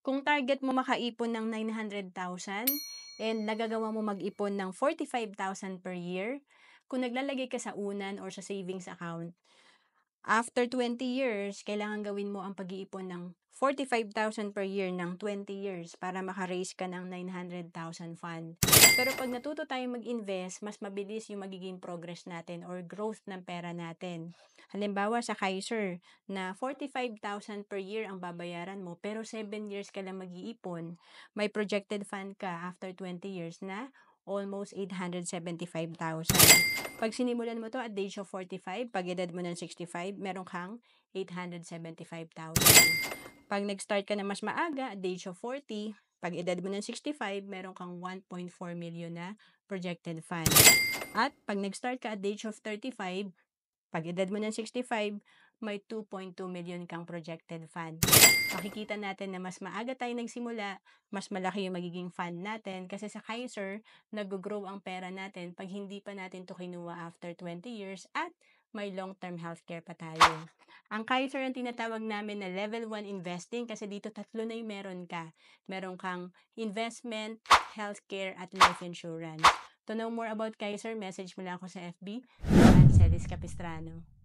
Kung target mo makaipon ng 900,000 and nagagawa mo mag-ipon ng 45,000 per year, kung naglalagay ka sa unan or sa savings account, after 20 years, kailangan gawin mo ang pag-iipon ng 45,000 per year ng 20 years para maka-raise ka ng 900,000 fund. Pero pag natuto tayong mag-invest, mas mabilis yung magiging progress natin or growth ng pera natin. Halimbawa sa Kaiser, na 45,000 per year ang babayaran mo, pero 7 years ka lang mag-iipon, may projected fund ka after 20 years na almost 875,000. Pag sinimulan mo to at the age of 45, pag edad mo ng 65, meron kang 875,000. Pag nag-start ka na mas maaga at the age of 40, pag edad mo ng 65, meron kang 1.4 million na projected fund. At pag nag-start ka at the age of 35, pag edad mo ng 65, may 2.2 million kang projected fund. Makikita natin na mas maaga tayo nagsimula, mas malaki yung magiging fund natin kasi sa Kaiser, nag-grow ang pera natin pag hindi pa natin to kinuha after 20 years at may long-term healthcare pa tayo. Ang Kaiser ang tinatawag namin na level 1 investing kasi dito tatlo na yung meron ka. Meron kang investment, healthcare, at life insurance. To know more about Kaiser, message mo lang ako sa FB, Ancelis Capistrano.